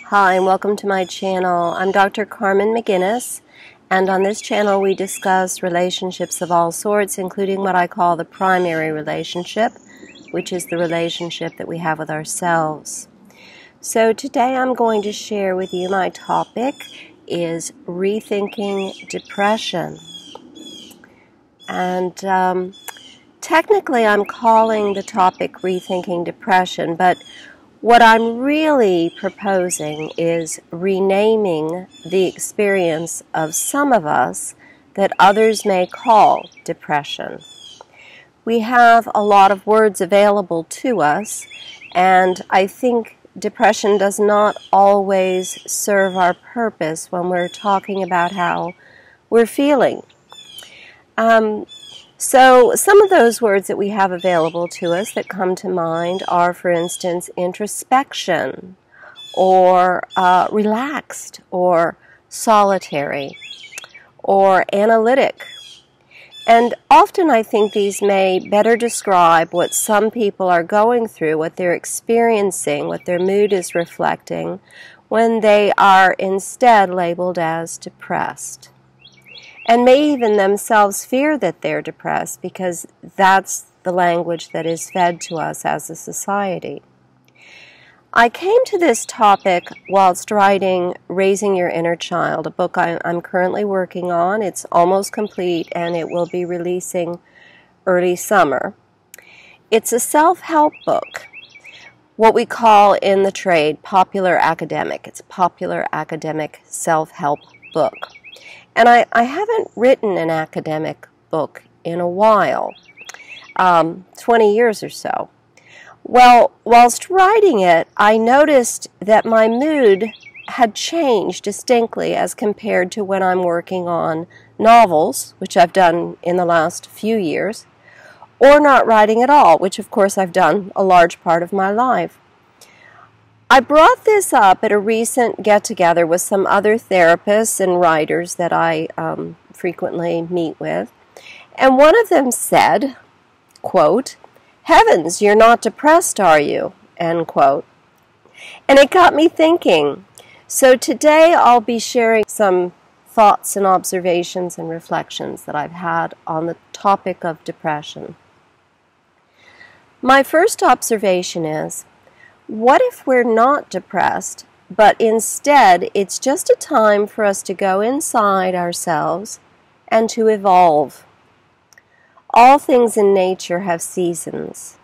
Hi, and welcome to my channel. I'm Dr. Carmen McGuinness, and on this channel we discuss relationships of all sorts, including what I call the primary relationship, which is the relationship that we have with ourselves. So today I'm going to share with you my topic is rethinking depression. And technically I'm calling the topic rethinking depression, but what I'm really proposing is renaming the experience of some of us that others may call depression. We have a lot of words available to us, and I think depression does not always serve our purpose when we're talking about how we're feeling. So some of those words that we have available to us that come to mind are, for instance, introspection, or relaxed, or solitary, or analytic. And often I think these may better describe what some people are going through, what they're experiencing, what their mood is reflecting, when they are instead labeled as depressed. And may even themselves fear that they're depressed because that's the language that is fed to us as a society. I came to this topic whilst writing Raising Your Inner Child, a book I'm currently working on. It's almost complete and it will be releasing early summer. It's a self-help book, what we call in the trade popular academic. It's a popular academic self-help book. And I haven't written an academic book in a while, 20 years or so. Well, whilst writing it, I noticed that my mood had changed distinctly as compared to when I'm working on novels, which I've done in the last few years, or not writing at all, which of course I've done a large part of my life. I brought this up at a recent get-together with some other therapists and writers that I frequently meet with, and one of them said, quote, "Heavens, you're not depressed, are you?" End quote. And it got me thinking. So today I'll be sharing some thoughts and observations and reflections that I've had on the topic of depression. My first observation is, what if we're not depressed, but instead it's just a time for us to go inside ourselves and to evolve? All things in nature have seasons.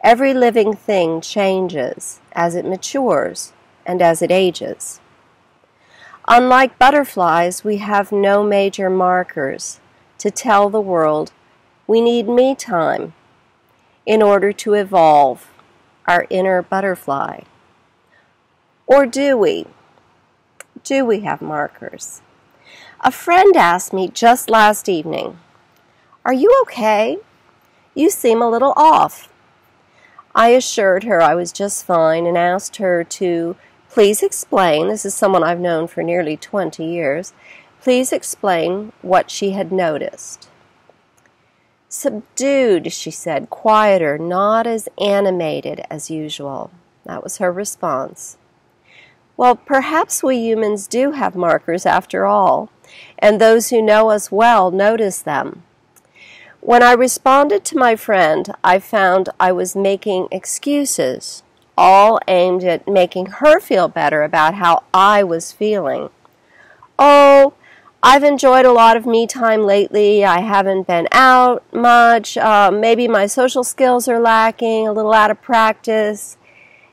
Every living thing changes as it matures and as it ages. Unlike butterflies, we have no major markers to tell the world we need me time in order to evolve our inner butterfly. Or do we? Do we have markers? A friend asked me just last evening, "Are you okay? You seem a little off." I assured her I was just fine and asked her to please explain, this is someone I've known for nearly 20 years, please explain what she had noticed. "Subdued," she said, "quieter, not as animated as usual." That was her response. Well, perhaps we humans do have markers after all, and those who know us well notice them. When I responded to my friend, I found I was making excuses, all aimed at making her feel better about how I was feeling. "Oh, I've enjoyed a lot of me time lately. I haven't been out much. Maybe my social skills are lacking, a little out of practice."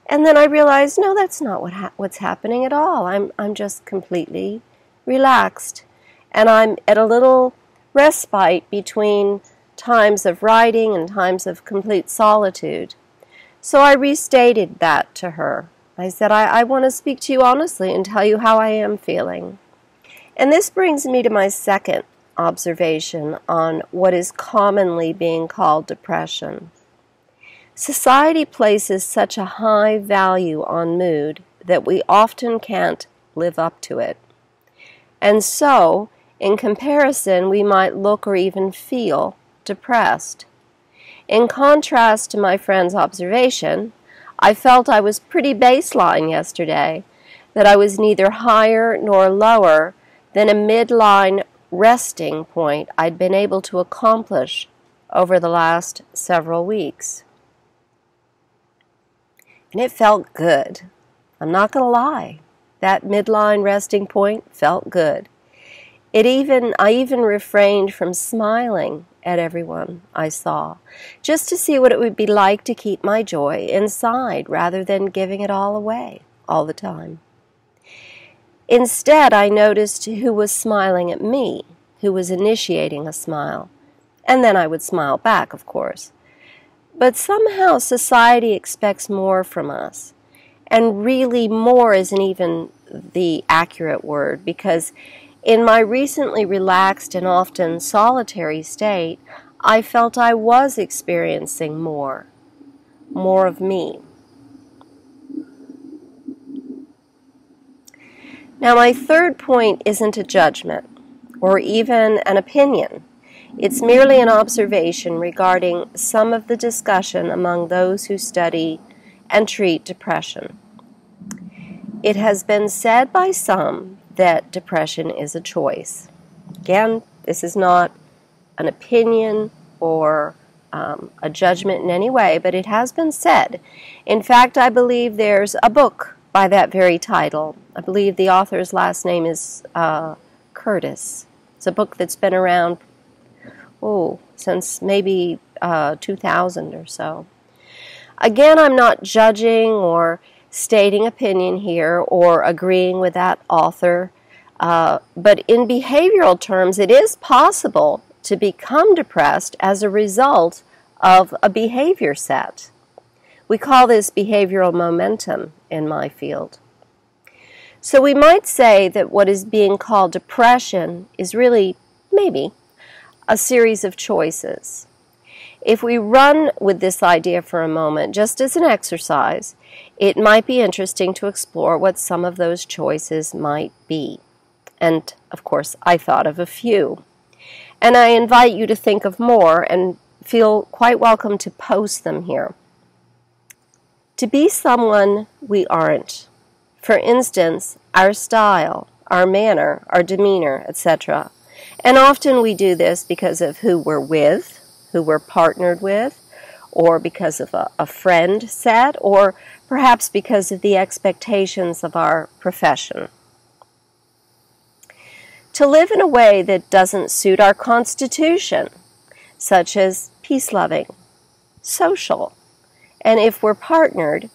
And then I realized, no, that's not what's happening at all. I'm just completely relaxed. And I'm at a little respite between times of writing and times of complete solitude. So I restated that to her. I said, I want to speak to you honestly and tell you how I am feeling. And this brings me to my second observation on what is commonly being called depression. Society places such a high value on mood that we often can't live up to it. And so, in comparison, we might look or even feel depressed. In contrast to my friend's observation, I felt I was pretty baseline yesterday. that I was neither higher nor lower than a midline resting point I'd been able to accomplish over the last several weeks. And it felt good. I'm not going to lie. That midline resting point felt good. I even refrained from smiling at everyone I saw, just to see what it would be like to keep my joy inside rather than giving it all away all the time. Instead, I noticed who was smiling at me, who was initiating a smile, and then I would smile back, of course. But somehow society expects more from us, and really more isn't even the accurate word, because in my recently relaxed and often solitary state, I felt I was experiencing more of me. Now, my third point isn't a judgment or even an opinion. It's merely an observation regarding some of the discussion among those who study and treat depression. It has been said by some that depression is a choice. Again, this is not an opinion or a judgment in any way, but it has been said. In fact, I believe there's a book by that very title. I believe the author's last name is Curtis. It's a book that's been around, since maybe 2000 or so. Again, I'm not judging or stating opinion here or agreeing with that author, but in behavioral terms, it is possible to become depressed as a result of a behavior set. We call this behavioral momentum in my field. So we might say that what is being called depression is really, maybe, a series of choices. If we run with this idea for a moment, just as an exercise, it might be interesting to explore what some of those choices might be. And, of course, I thought of a few. And I invite you to think of more and feel quite welcome to post them here. To be someone we aren't. For instance, our style, our manner, our demeanor, etc. And often we do this because of who we're with, who we're partnered with, or because of a friend set, or perhaps because of the expectations of our profession. To live in a way that doesn't suit our constitution, such as peace-loving, social, and if we're partnered,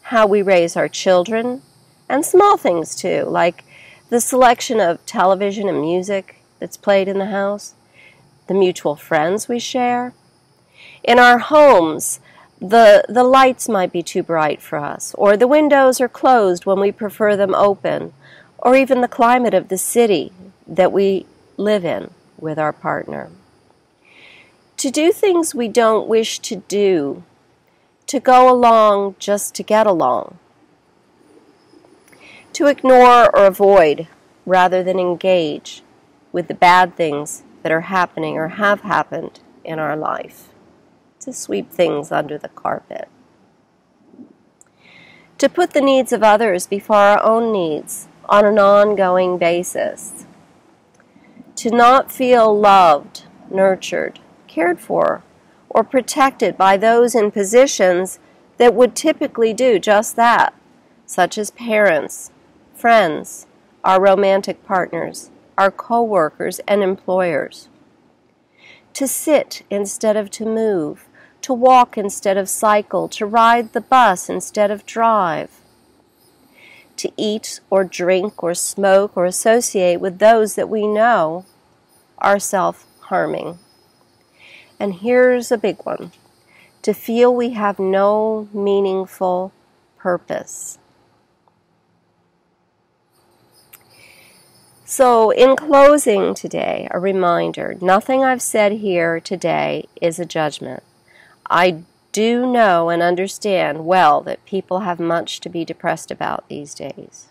how we raise our children, and small things too, like the selection of television and music that's played in the house, the mutual friends we share. In our homes, the lights might be too bright for us, or the windows are closed when we prefer them open, or even the climate of the city that we live in with our partner. To do things we don't wish to do, to go along just to get along. To ignore or avoid rather than engage with the bad things that are happening or have happened in our life. To sweep things under the carpet. To put the needs of others before our own needs on an ongoing basis. To not feel loved, nurtured, cared for, or protected by those in positions that would typically do just that, such as parents, friends, our romantic partners, our co-workers and employers. To sit instead of to move, to walk instead of cycle, to ride the bus instead of drive. To eat or drink or smoke or associate with those that we know are self-harming. And here's a big one. To feel we have no meaningful purpose. So in closing today, a reminder, nothing I've said here today is a judgment. I do know and understand well that people have much to be depressed about these days.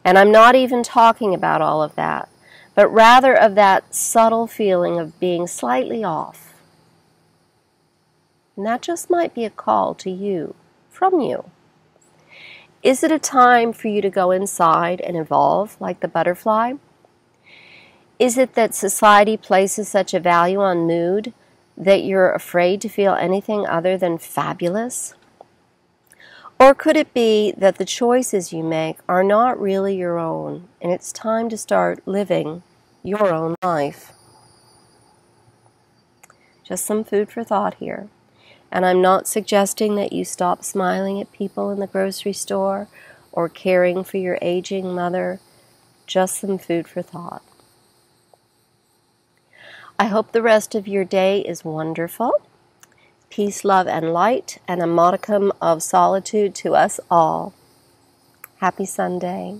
And I'm not even talking about all of that, but rather of that subtle feeling of being slightly off. And that just might be a call to you, from you. Is it a time for you to go inside and evolve like the butterfly? Is it that society places such a value on mood that you're afraid to feel anything other than fabulous? Or could it be that the choices you make are not really your own, and it's time to start living your own life? Just some food for thought here. And I'm not suggesting that you stop smiling at people in the grocery store or caring for your aging mother. Just some food for thought. I hope the rest of your day is wonderful. Peace, love, and light, and a modicum of solitude to us all. Happy Sunday.